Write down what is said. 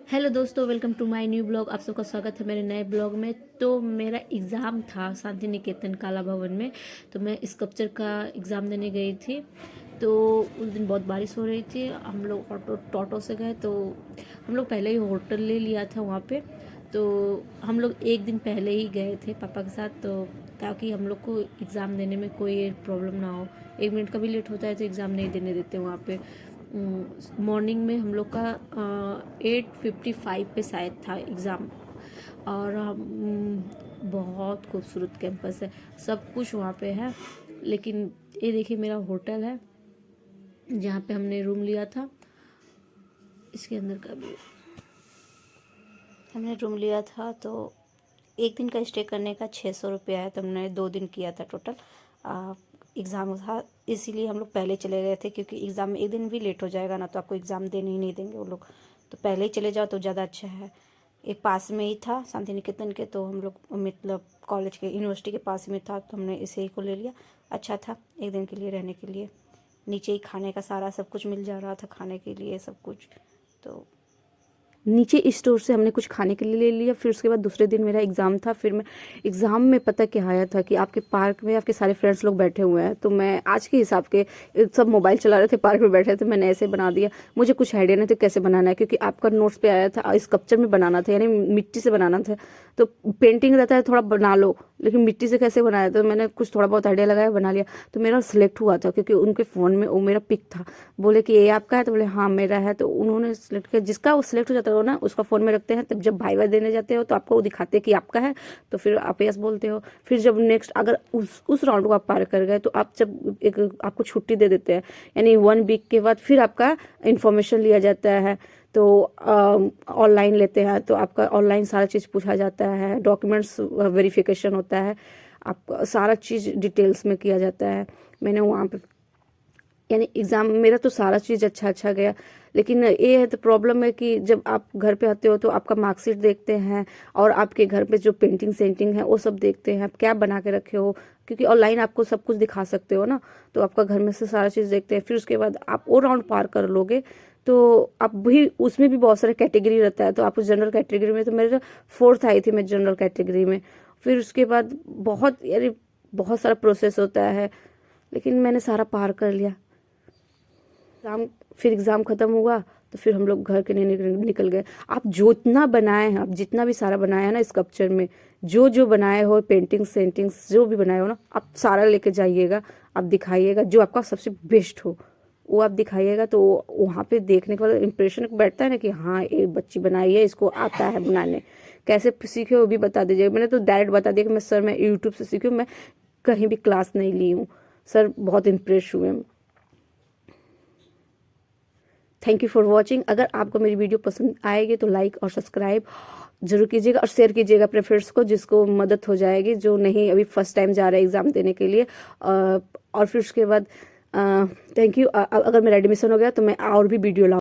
Hello दोस्तों, welcome to my new blog. आप सबका स्वागत है मेरे नए ब्लॉग में। तो मेरा एग्ज़ाम था शांति निकेतन कला भवन में। तो मैं स्कल्पचर का एग्ज़ाम देने गई थी। तो उस दिन बहुत बारिश हो रही थी। हम लोग टोटो से गए। तो हम लोग पहले ही होटल ले लिया था वहाँ पे। तो हम लोग एक दिन पहले ही गए थे पापा के साथ, तो ताकि हम लोग को एग्ज़ाम देने में कोई प्रॉब्लम ना हो। 1 मिनट का भी लेट होता है तो एग्ज़ाम नहीं देने देते वहाँ पे। मॉर्निंग में हम लोग का 8:55 पे शायद था एग्ज़ाम। और बहुत खूबसूरत कैंपस है, सब कुछ वहाँ पे है। लेकिन ये देखिए मेरा होटल है जहाँ पे हमने रूम लिया था। इसके अंदर का भी हमने रूम लिया था। तो एक दिन का स्टे करने का 600 रुपया है। तो हमने 2 दिन किया था टोटल। एग्ज़ाम था इसीलिए हम लोग पहले चले गए थे, क्योंकि एग्ज़ाम में एक दिन भी लेट हो जाएगा ना तो आपको एग्ज़ाम देने ही नहीं देंगे वो लोग। तो पहले ही चले जाओ तो ज़्यादा अच्छा है। एक पास में ही था शांति निकेतन के, तो हम लोग मतलब कॉलेज के यूनिवर्सिटी के पास में था, तो हमने इसे ही को ले लिया। अच्छा था एक दिन के लिए रहने के लिए। नीचे ही खाने का सारा सब कुछ मिल जा रहा था, खाने के लिए सब कुछ। तो नीचे स्टोर से हमने कुछ खाने के लिए ले लिया। फिर उसके बाद दूसरे दिन मेरा एग्ज़ाम था। फिर मैं एग्ज़ाम में पता क्या आया था कि आपके पार्क में आपके सारे फ्रेंड्स लोग बैठे हुए हैं। तो मैं आज के हिसाब के सब मोबाइल चला रहे थे, पार्क में बैठे थे, मैंने ऐसे बना दिया। मुझे कुछ आइडिया नहीं था कैसे बनाना है, क्योंकि आपका नोट्स पे आया था स्कल्पचर में बनाना था, यानी मिट्टी से बनाना था। तो पेंटिंग रहता है थोड़ा बना लो, लेकिन मिट्टी से कैसे बनाया। तो मैंने कुछ थोड़ा बहुत आइडिया लगाया, बना लिया। तो मेरा सिलेक्ट हुआ था, क्योंकि उनके फ़ोन में वो मेरा पिक था। बोले कि ये आपका है, तो बोले हाँ मेरा है। तो उन्होंने सिलेक्ट किया। जिसका वो सिलेक्ट हो जाता हो ना उसका फ़ोन में रखते हैं। तब जब भाईवा देने जाते हो तो आपको वो दिखाते हैं कि आपका है, तो फिर आप यस बोलते हो। फिर जब नेक्स्ट अगर उस राउंड को आप पार कर गए तो आप जब एक आपको छुट्टी दे देते हैं, यानी 1 वीक के बाद फिर आपका इंफॉर्मेशन लिया जाता है। तो ऑनलाइन लेते हैं, तो आपका ऑनलाइन सारा चीज़ पूछा जाता है, डॉक्यूमेंट्स वेरिफिकेशन होता है, आपका सारा चीज़ डिटेल्स में किया जाता है। मैंने वहाँ पे यानी एग्ज़ाम मेरा तो सारा चीज़ अच्छा गया। लेकिन ये है तो प्रॉब्लम है कि जब आप घर पे आते हो तो आपका मार्कशीट देखते हैं, और आपके घर पे जो पेंटिंग सेंटिंग है वो सब देखते हैं, आप क्या बना के रखे हो। क्योंकि ऑनलाइन आपको सब कुछ दिखा सकते हो ना, तो आपका घर में से सारा चीज़ देखते हैं। फिर उसके बाद आप वो राउंड पार कर लोगे तो आप भी उसमें भी बहुत सारे कैटेगरी रहता है। तो आप उस जनरल कैटेगरी में, तो मेरे 4th आई थी मैं जनरल कैटेगरी में। फिर उसके बाद बहुत यानी बहुत सारा प्रोसेस होता है, लेकिन मैंने सारा पार कर लिया। एग्ज़ाम फिर एग्ज़ाम ख़त्म हुआ तो फिर हम लोग घर के लिए निकल गए। आप जितना बनाए हैं, आप जितना भी सारा बनाया है ना स्कल्पचर में, जो जो बनाए हो पेंटिंग सेंटिंग्स जो भी बनाए हो ना, आप सारा लेके जाइएगा। आप दिखाइएगा जो आपका सबसे बेस्ट हो, वो आप दिखाइएगा। तो वहाँ पे देखने के बाद इम्प्रेशन बैठता है ना कि हाँ ये बच्ची बनाई है, इसको आता है बनाने। कैसे सीखे वो भी बता दीजिएगा। मैंने तो डायरेक्ट बता दिया कि मैं सर मैं यूट्यूब से सीखी हूँ, मैं कहीं भी क्लास नहीं ली हूँ। सर बहुत इम्प्रेस हुए। Thank you for watching. अगर आपको मेरी वीडियो पसंद आएगी तो लाइक और सब्सक्राइब जरूर कीजिएगा, और शेयर कीजिएगा अपने फ्रेंड्स को, जिसको मदद हो जाएगी, जो नहीं अभी फर्स्ट टाइम जा रहा है एग्ज़ाम देने के लिए। और फिर उसके बाद थैंक यू। अगर मेरा एडमिशन हो गया तो मैं और भी वीडियो लाऊँ।